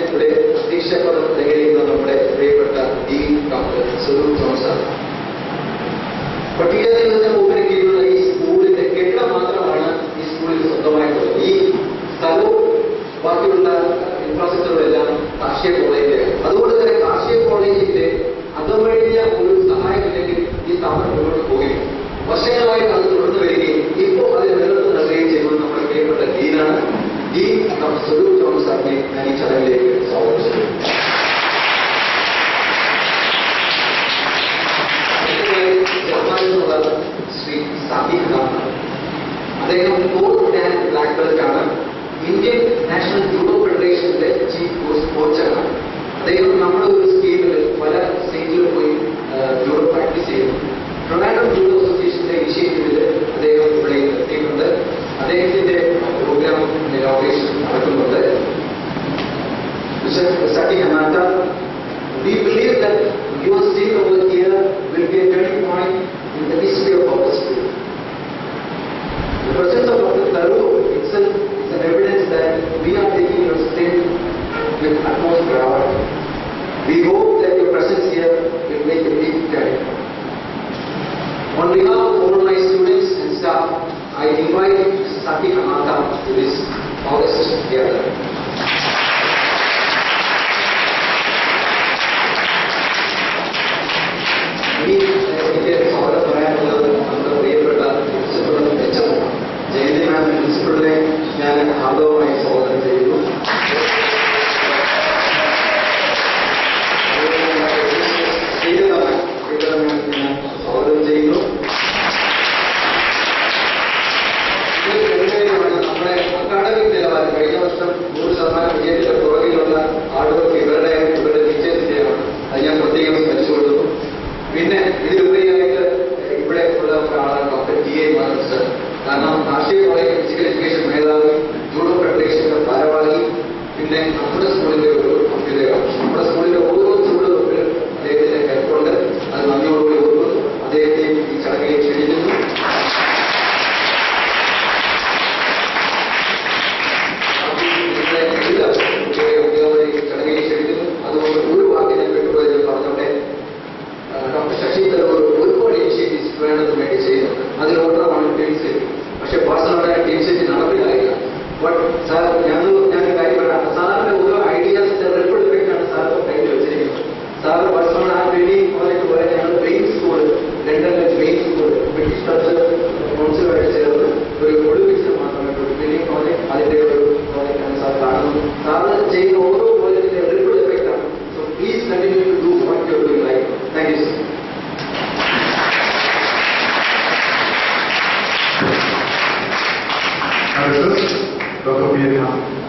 ഇവിടെ അധ്യക്ഷപദം അലങ്കരിക്കുന്ന നമ്മുടെ പ്രിയപ്പെട്ട ഡീൻ ഡോക്ടർ സ്വരൂപ് ജോൺസൺ. പട്ടികജാതി വകുപ്പിന് കീഴിലുള്ള ഈ സ്കൂളിന്റെ കെട്ടിടം മാത്രമാണ് ഈ സ്കൂളിൽ സ്വന്തമായിട്ടുള്ളത്. ഈ സ്ഥലവും ബാക്കിയുള്ള ഇൻഫ്രാസ്ട്രക്ചറും എല്ലാം കാർഷിക കോളേജിലാണ്. അതുകൊണ്ട് തന്നെ കാർഷിക കോളേജിന്റെ അതുവഴിയ ഒരു സഹായമില്ലെങ്കിൽ ഈ സ്ഥാപനം മുന്നോട്ട് പോകില്ല. വർഷങ്ങളായിട്ട് അത് തുടർന്നു വരികയും ഇപ്പോൾ അതിന് നേതൃത്വം നൽകുകയും ചെയ്യുന്നത് നമ്മുടെ പ്രിയപ്പെട്ട ഡീനാണ്. ഡീൻ ഡോക്ടർ സ്വരൂപ് ജോൺസനെ ഞാൻ ഈ ചടങ്ങിലേക്ക് സ്വാഗതം ചെയ്യുന്നു. ജപ്പാനിലുള്ള ശ്രീ സാദിഖ് ഖാൻ, അദ്ദേഹം 4th and ബ്ലാക്ക് ബെൽറ്റ് ആണ്. ഇന്ത്യൻ നാഷണൽ ജൂഡോ ഫെഡറേഷന്റെ ചീഫ് കോച്ചാണ്. അദ്ദേഹം നമ്മുടെ ഒരു സ്കീമിൽ പല സ്റ്റേറ്റിലും പോയി ജൂഡോ പ്രാക്ടീസ് ചെയ്യുന്നു. ട്രിവാൻഡ്രം ജൂഡോ അസോസിയേഷന്റെ ഇനിഷ്യേറ്റീവിൽ അദ്ദേഹം ഇവിടെ എത്തിയിട്ടുണ്ട്. അദ്ദേഹത്തിന്റെ പ്രോഗ്രാം ഇനോഗ്രേഷൻ നടക്കുന്നുണ്ട്. Sati Hamata, we believe that your stay over here will be a turning point in the history of our school. The presence of Dr. Tharu itself is an evidence that we are taking your step with utmost priority. We hope that your presence here will make a big turning point. On behalf of all my students and staff, I invite Sati Hamata to this August gathering. എനിക്ക് അവിടെ പറയാനുള്ളത് നമ്മുടെ പ്രിയപ്പെട്ട principal Jayanti മാം പ്രിൻസിപ്പളിനെ ഞാൻ ഹാർദവമായി സ്വാഗതം ചെയ്യുന്നു. സ്വാഗതം ചെയ്യുന്നു. നമ്മുടെ അക്കാഡമിക് നിലവാരം കഴിഞ്ഞ വർഷം 100% വിജയത്തിന്റെ പുറകിലുള്ള ഹാർഡ് വർക്ക് ഇവരുടെ ടീച്ചേഴ്സിന്റെയാണ്. അത് ഞാൻ പ്രത്യേകം സ്മരിച്ചുകൊള്ളുന്നു. പിന്നെ ഇതിലുപരിയായിട്ട് ഇവിടെ ഉള്ള ഒരാളാണ് ഡോക്ടർ TA മാധവൻ സർ. കാരണം കാർഷിക കോളേജ് ഫിസിക്കൽ എഡ്യൂക്കേഷൻ മേധാവി, ജൂഡോ ഫെഡറേഷന്റെ ഭാരവാഹി, പിന്നെ നമ്മുടെ സ്കൂളിന്റെ ഒരു അഭ്യുദയമാണ്. നമ്മുടെ സ്കൂളിന്റെ ഓരോ ചൂടുവെപ്പിലും അദ്ദേഹത്തിന്റെ ഹെൽപ്പുണ്ട്. അത് നന്ദിയോടുകൂടി ഓർക്കുന്നു. അദ്ദേഹത്തെ ഈ ചടങ്ങിലേക്ക് ക്ഷണിക്കുന്നു. ചടങ്ങിലേക്ക് ക്ഷണിക്കുന്നു. അതുകൊണ്ട് ഒരു വാക്കിനെ പെട്ടുപോയത് പറഞ്ഞോട്ടെ. ഡോക്ടർ ശശി തരൂർ ഒരുപാട് ഇനിഷ്യേറ്റീവ്സ് വേണമെന്ന് വേണ്ടി ചെയ്യുന്നുണ്ട്. അതിലൊന്നാണ് ടീം സെറ്റ്. പക്ഷെ പേഴ്സണലായ ടീം സെറ്റ് നടപ്പിലായില്ല. ബട്ട് സാർ ഞാൻ കാര്യം പറയാം. സാറിന്റെ ഓരോ ഐഡിയാസിന്റെ റിപ്പിൾ ഇഫക്റ്റാണ് സാർ കയ്യിൽ വെച്ചിരിക്കുന്നത്. സാർ പേഴ്സണൽ ആ ട്രെയിനിങ് കോളേജ് പോലെ ഞങ്ങൾ പെയിൻ സ്കൂൾ, ലണ്ടനിലെ പെയിൻ സ്കൂൾ ബ്രിട്ടീഷ് കൗൺസിലുമായിട്ട് ചേർന്ന് ഒരു ഒളിമ്പിക്സ് മാത്രമേ ട്രെയിനിങ് കോളേജ് അതിന്റെ ഒരു കോളേജാണ് സാർ കാണുന്നത്. സാറ് ചെയ്യുന്ന ഓരോ കോളേജിന്റെ റിപ്പിൾ ഇഫക്റ്റാണ്. So please continue to do what you are doing life. Thank you, sir. Dr. P.